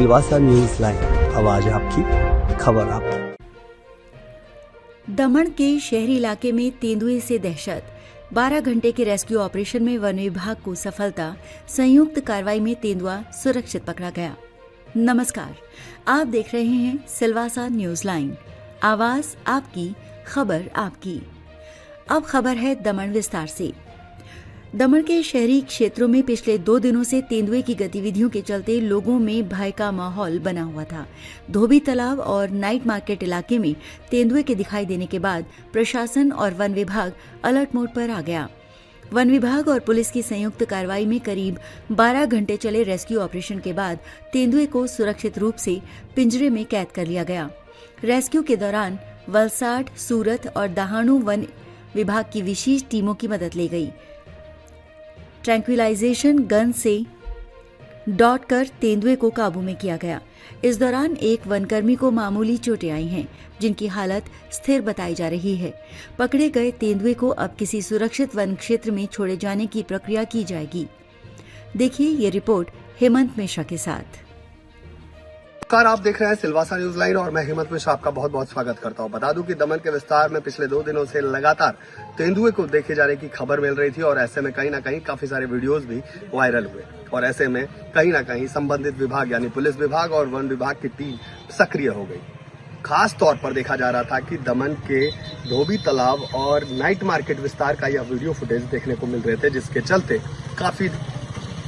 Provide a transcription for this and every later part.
Silvassa news line, आवाज आपकी, खबर आपकी। दमन के शहरी इलाके में तेंदुए से दहशत। 12 घंटे के रेस्क्यू ऑपरेशन में वन विभाग को सफलता। संयुक्त कार्रवाई में तेंदुआ सुरक्षित पकड़ा गया। नमस्कार, आप देख रहे हैं सिलवासा न्यूज लाइन, आवाज आपकी, खबर आपकी। अब खबर है दमन विस्तार से। दमन के शहरी क्षेत्रों में पिछले 2 दिनों से तेंदुए की गतिविधियों के चलते लोगों में भय का माहौल बना हुआ था। धोबी तालाब और नाइट मार्केट इलाके में तेंदुए के दिखाई देने के बाद प्रशासन और वन विभाग अलर्ट मोड पर आ गया। वन विभाग और पुलिस की संयुक्त कार्रवाई में करीब 12 घंटे चले रेस्क्यू ऑपरेशन के बाद तेंदुए को सुरक्षित रूप से पिंजरे में कैद कर लिया गया। रेस्क्यू के दौरान वलसाड, सूरत और दहानू वन विभाग की विशेष टीमों की मदद ली गई। ट्रैंक्विलाइजेशन गन से डॉट कर तेंदुए को काबू में किया गया। इस दौरान एक वनकर्मी को मामूली चोटें आई हैं, जिनकी हालत स्थिर बताई जा रही है। पकड़े गए तेंदुए को अब किसी सुरक्षित वन क्षेत्र में छोड़े जाने की प्रक्रिया की जाएगी। देखिए ये रिपोर्ट हेमंत मिश्रा के साथ। नमस्कार, आप देख रहे हैं सिलवासा न्यूज लाइन और मैं हेमंत मिश्रा आपका बहुत बहुत स्वागत करता हूं। बता दूं कि दमन के विस्तार में पिछले 2 दिनों से लगातार तेंदुए को देखे जाने की खबर मिल रही थी और ऐसे में कहीं ना कहीं काफी सारे वीडियोस भी वायरल हुए और ऐसे में कहीं ना कहीं संबंधित विभाग यानी पुलिस विभाग और वन विभाग की टीम सक्रिय हो गई। खास तौर पर देखा जा रहा था कि दमन के धोबी तालाब और नाइट मार्केट विस्तार का यह वीडियो फुटेज देखने को मिल रहे थे, जिसके चलते काफी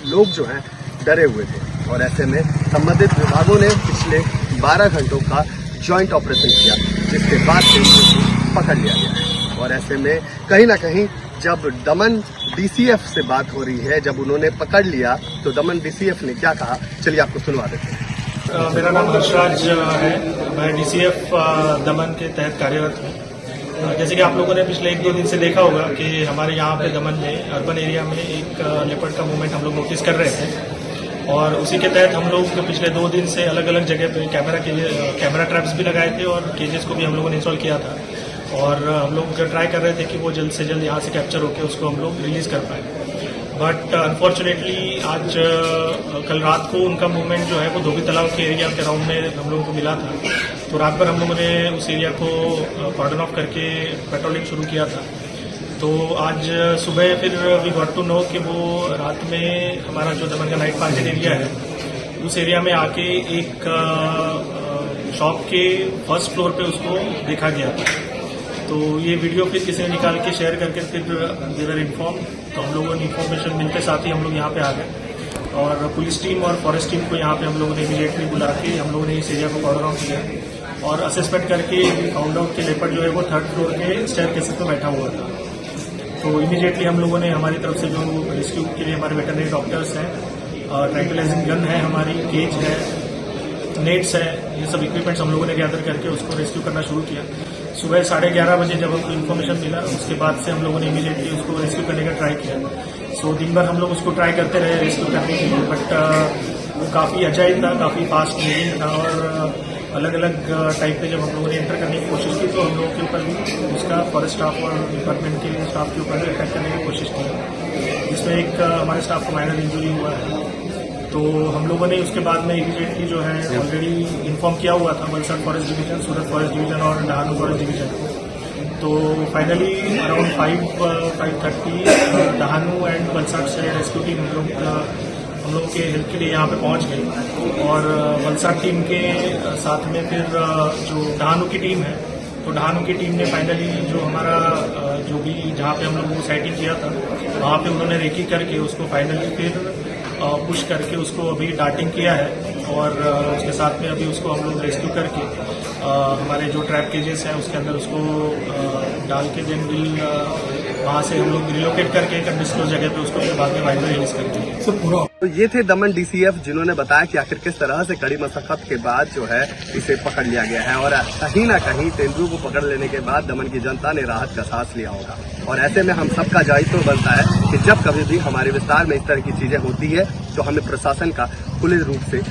लोग जो हैं डरे हुए थे और ऐसे में संबंधित विभागों ने पिछले 12 घंटों का जॉइंट ऑपरेशन किया, जिसके बाद तेंदुए को पकड़ लिया गया है। और ऐसे में कहीं ना कहीं जब दमन डीसीएफ से बात हो रही है, जब उन्होंने पकड़ लिया तो दमन डीसीएफ ने क्या कहा, चलिए आपको सुनवा देते हैं। मेरा नाम हर्षराज है, मैं डीसीएफ दमन के तहत कार्यरत हूँ। जैसे कि आप लोगों ने पिछले 1-2 दिन से देखा होगा कि हमारे यहाँ पे दमन में अर्बन एरिया में एक लेपर्ड का मूवमेंट हम लोग नोटिस कर रहे थे और उसी के तहत हम लोग पिछले 2 दिन से अलग अलग जगह पे कैमरा ट्रैप्स भी लगाए थे और केजेस को भी हम लोगों ने इंस्टॉल किया था और हम लोग ट्राई कर रहे थे कि वो जल्द से जल्द यहाँ से कैप्चर होकर उसको हम लोग रिलीज कर पाए। बट अनफॉर्चुनेटली आज कल रात को उनका मूवमेंट जो है वो धोबी तालाब के एरिया के राउंड में हम लोगों को मिला था। तो रात भर हम लोगों ने उस एरिया को कॉर्डन ऑफ करके पेट्रोलिंग शुरू किया था। तो आज सुबह फिर वी गॉट टू नो कि वो रात में हमारा जो दमन का नाइट मार्केट एरिया है उस एरिया में आके एक शॉप के फर्स्ट फ्लोर पे उसको देखा गया था। तो ये वीडियो फिर किसी ने निकाल के शेयर करके फिर दे वर इन्फॉर्म। तो हम लोगों ने इन्फॉर्मेशन मिलते साथ ही हम लोग यहाँ पे आ गए और पुलिस टीम और फॉरेस्ट टीम को यहाँ पे हम लोगों ने इमीडिएटली बुला के हम लोगों ने इस एरिया को कॉर्डन ऑफ किया और असेसमेंट करके फाउंड आउट के लेपर्ड जो है वो 3rd फ्लोर के स्टेयरकेसेस पे बैठा हुआ था। तो इमीडिएटली हम लोगों ने हमारी तरफ से जो रेस्क्यू के लिए हमारे वेटरनरी डॉक्टर्स हैं, ट्रैंक्विलाइजिंग गन है, हमारी केज है, नेट्स है, ये सब इक्विपमेंट्स हम लोगों ने गैदर करके उसको रेस्क्यू करना शुरू किया। सुबह 11:30 बजे जब हमको इन्फॉर्मेशन मिला उसके बाद से हम लोगों ने इमीडिएटली उसको रेस्क्यू करने का ट्राई किया। सो दिन भर हम लोग उसको ट्राई करते रहे रेस्क्यू करने के लिए, बट वो काफ़ी अजाइल था, काफ़ी फास्ट मूविंग था और अलग अलग टाइप पे जब हम लोगों ने एंटर करने की कोशिश की तो हम लोगों के ऊपर भी उसका फॉरेस्ट स्टाफ और डिपार्टमेंट के स्टाफ के ऊपर भी अटैक करने की कोशिश की, जिसमें एक हमारे स्टाफ को माइनर इंजरी हुआ है। तो हम लोगों ने उसके बाद में इमीडिएटली जो है ऑलरेडी इन्फॉर्म किया हुआ था वलसाड फॉरेस्ट डिवीजन, सूरत फॉरेस्ट डिवीजन और दहानू फॉरेस्ट डिवीजन। तो finally around 5:30 Dahanu and Valsad से रेस्क्यू टीम हम लोगों के हेल्प के लिए यहाँ पे पहुँच गई और वलसाड टीम के साथ में फिर जो दहानू की टीम है तो दहानू की टीम ने फाइनली जो हमारा जो भी जहाँ पे हम लोगों को साइटिंग किया था वहाँ पे उन्होंने रेकी करके उसको फाइनली फिर पुश करके उसको अभी डार्टिंग किया है और उसके साथ में अभी उसको हम लोग रेस्क्यू करके हमारे जो ट्रैप केजेस हैं उसके अंदर उसको डाल के देन विल वहाँ से हम लोग रिलोकेट करके एक अनडिस्क्लोज जगह पे उसको फिर बाद में वाइल्ड में रिलीज करते हैं। तो ये थे दमन डीसीएफ जिन्होंने बताया कि आखिर किस तरह से कड़ी मशक्कत के बाद जो है इसे पकड़ लिया गया है और कहीं ना कहीं तेंदुए को पकड़ लेने के बाद दमन की जनता ने राहत का सांस लिया होगा। और ऐसे में हम सबका दायित्व बनता है कि जब कभी भी हमारे विस्तार में इस तरह की चीजें होती है तो हमें प्रशासन का खुले रूप से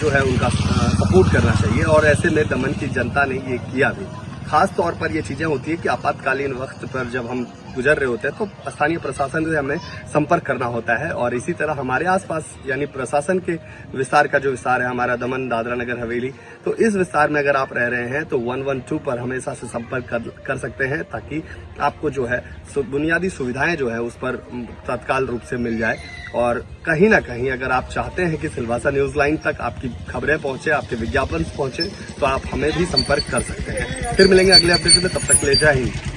जो है उनका सपोर्ट करना चाहिए और ऐसे में दमन की जनता ने ये किया भी। खास तौर पर ये चीजें होती है कि आपातकालीन वक्त पर जब हम गुजर रहे होते हैं तो स्थानीय प्रशासन से हमें संपर्क करना होता है। और इसी तरह हमारे आसपास यानी प्रशासन के विस्तार का जो विस्तार है हमारा दमन दादरा नगर हवेली, तो इस विस्तार में अगर आप रह रहे हैं तो 112 पर हमेशा से संपर्क कर सकते हैं, ताकि आपको जो है बुनियादी सुविधाएं जो है उस पर तत्काल रूप से मिल जाए। और कहीं ना कहीं अगर आप चाहते हैं कि सिलवासा न्यूज लाइन तक आपकी खबरें पहुंचे, आपके विज्ञापन पहुंचे, तो आप हमें भी संपर्क कर सकते हैं। फिर मिलेंगे अगले अपडेट में, तब तक ले जय हिंद।